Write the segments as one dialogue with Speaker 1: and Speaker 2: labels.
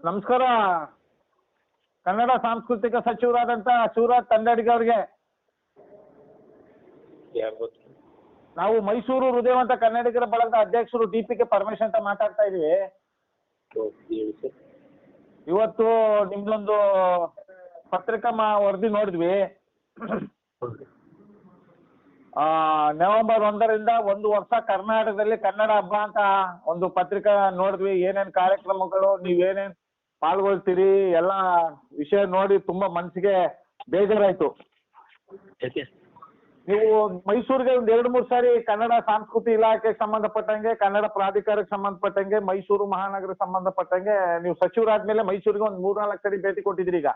Speaker 1: ನಮಸ್ಕಾರ. ಕನ್ನಡ ಸಾಂಸ್ಕೃತಿಕ ಸಚಿವರಾದಂತ ಶಿವರಾಜ್ ತಂಗಡಗಿ ಅವರಿಗೆ ನಾವು ಮೈಸೂರು ಹೃದಯವಂತ ಕನ್ನಡಿಗರ ಬಳಗದ ಅಧ್ಯಕ್ಷರು DPK ಪರಮೇಶ್ ಅಂತ ಮಾತಾಡ್ತಾ ಇದೀವಿ. ಇವತ್ತು ನಿಮ್ದೊಂದು ಪತ್ರಿಕಾ ವರದಿ ನೋಡಿದ್ವಿ. ನವೆಂಬರ್ 1ರಿಂದ 1 ವರ್ಷ ಕರ್ನಾಟಕದಲ್ಲಿ ಕನ್ನಡ ಹಬ್ಬ ಅಂತ ಒಂದು ಪತ್ರಿಕಾ ನೋಡಿದ್ವಿ. ಏನೇನ್ ಕಾರ್ಯಕ್ರಮಗಳು, ನೀವೇನೇನ್ ಪಾಲ್ಗೊಳ್ತೀರಿ, ಎಲ್ಲ ವಿಷಯ ನೋಡಿ ತುಂಬಾ ಮನಸ್ಸಿಗೆ ಬೇಜಾರಾಯ್ತು. ನೀವು ಮೈಸೂರಿಗೆ ಒಂದ್ 2-3 ಸಾರಿ ಕನ್ನಡ ಸಂಸ್ಕೃತಿ ಇಲಾಖೆಗೆ ಸಂಬಂಧಪಟ್ಟಂಗೆ, ಕನ್ನಡ ಪ್ರಾಧಿಕಾರಕ್ಕೆ ಸಂಬಂಧಪಟ್ಟಂಗೆ, ಮೈಸೂರು ಮಹಾನಗರ ಸಂಬಂಧಪಟ್ಟಂಗೆ ನೀವು ಸಚಿವರಾದ್ಮೇಲೆ ಮೈಸೂರಿಗೆ ಒಂದ್ 3-4 ಸರಿ ಭೇಟಿ ಕೊಟ್ಟಿದ್ರಿ. ಈಗ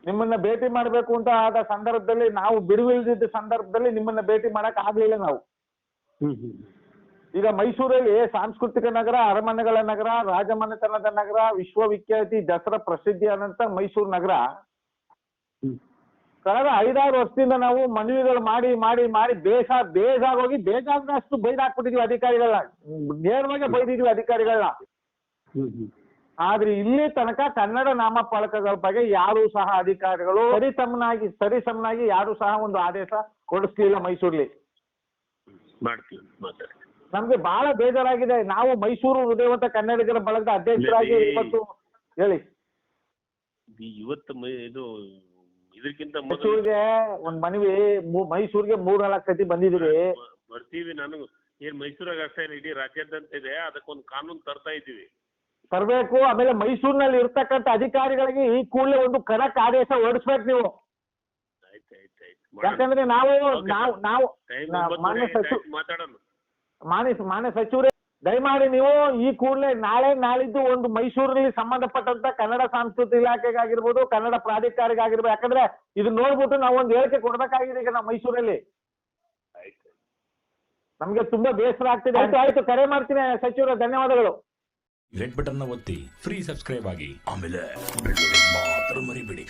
Speaker 1: ನಿಮ್ಮನ್ನ ಭೇಟಿ ಮಾಡ್ಬೇಕು ಅಂತ ಆದ ಸಂದರ್ಭದಲ್ಲಿ, ನಾವು ಬಿಡುವಿಲ್ದಿದ್ದ ಸಂದರ್ಭದಲ್ಲಿ ನಿಮ್ಮನ್ನ ಭೇಟಿ ಮಾಡಕ್ ಆಗ್ಲಿಲ್ಲ ನಾವು. ಈಗ ಮೈಸೂರಲ್ಲಿ ಸಾಂಸ್ಕೃತಿಕ ನಗರ, ಅರಮನೆಗಳ ನಗರ, ರಾಜಮನೆತನದ ನಗರ, ವಿಶ್ವವಿಖ್ಯಾತಿ ದಸರಾ ಪ್ರಸಿದ್ಧಿ ಆದಂತ ಮೈಸೂರು ನಗರ ಕಳೆದ 5-6 ವರ್ಷದಿಂದ ನಾವು ಮನವಿಗಳು ಮಾಡಿ ಮಾಡಿ ಮಾಡಿ ಬೇಜಾಗೋಗಿ ಬೇಜಾರದಷ್ಟು ಬೈದಾಕ್ಬಿಟ್ಟಿದೀವಿ ಅಧಿಕಾರಿಗಳನ್ನ. ನೇರವಾಗಿ ಬೈದಿದೀವಿ ಅಧಿಕಾರಿಗಳನ್ನ. ಆದ್ರೆ ಇಲ್ಲಿ ತನಕ ಕನ್ನಡ ನಾಮಫಲಕಗಳ ಬಗ್ಗೆ ಯಾರು ಸಹ ಅಧಿಕಾರಿಗಳು ಸರಿಸಮನಾಗಿ ಯಾರು ಸಹ ಒಂದು ಆದೇಶ ಕೊಡಿಸ್ಲಿಲ್ಲ ಮೈಸೂರ್ಲಿ. ನಮ್ಗೆ ಬಹಳ ಬೇಜಾರಾಗಿದೆ. ನಾವು ಮೈಸೂರು ಹೃದಯವಂತ ಕನ್ನಡಿಗರ ಬಳಗದ ಅಧ್ಯಕ್ಷರಾಗಿ ಇವತ್ತು ಹೇಳಿ
Speaker 2: ಇದಕ್ಕಿಂತ
Speaker 1: ಮೈಸೂರಿಗೆ ಒಂದ್ ಮನವಿ, ಮೈಸೂರಿಗೆ 3-4 ಸತಿ ಬಂದಿದ್ದೀವಿ.
Speaker 2: ಬರ್ತೀವಿ. ನಾನು ಏನ್ ಮೈಸೂರಾಗ ಅಷ್ಟೇ ಇಡೀ ರಾಜ್ಯಾದ್ಯಂತ ಇದೆ, ಅದಕ್ಕೊಂದು ಕಾನೂನು ತರ್ತಾ ಇದ್ದೀವಿ,
Speaker 1: ತರಬೇಕು. ಆಮೇಲೆ ಮೈಸೂರಿನಲ್ಲಿ ಇರ್ತಕ್ಕಂಥ ಅಧಿಕಾರಿಗಳಿಗೆ ಈ ಕೂಡಲೇ ಒಂದು ಖಡಕ್ ಆದೇಶ ಹೊರಡಿಸ್ಬೇಕು ನೀವು. ಯಾಕಂದ್ರೆ ನಾವು ಮಾನ್ಯ ಸಚಿವರೇ, ದಯಮಾಡಿ ನೀವು ಈ ಕೂಡಲೇ ನಾಳೆ ನಾಳಿದ್ದು ಒಂದು ಮೈಸೂರಲ್ಲಿ ಸಂಬಂಧಪಟ್ಟಂತ ಕನ್ನಡ ಸಂಸ್ಕೃತಿ ಇಲಾಖೆಗಾಗಿರ್ಬೋದು, ಕನ್ನಡ ಪ್ರಾಧಿಕಾರಗಾಗಿರ್ಬೋದು, ಯಾಕಂದ್ರೆ ಇದು ನೋಡ್ಬಿಟ್ಟು ನಾವು ಒಂದು ಹೇಳಿಕೆ ಕೊಡ್ಬೇಕಾಗಿದೆ ಈಗ ನಾವು ಮೈಸೂರಲ್ಲಿ. ನಮ್ಗೆ ತುಂಬಾ ಬೇಸರ ಆಗ್ತಿದೆ. ಆಯ್ತು, ಕರೆ ಮಾಡ್ತೀನಿ ಸಚಿವರ. ಧನ್ಯವಾದಗಳು.
Speaker 3: ರೆಡ್ ಬಟನ್ ಒತ್ತಿ ಫ್ರೀ ಸಬ್ಸ್ಕ್ರೈಬ್ ಆಗಿ, ಆಮೇಲೆ ಮಾತ್ರ ಮರಿಬೇಡಿ.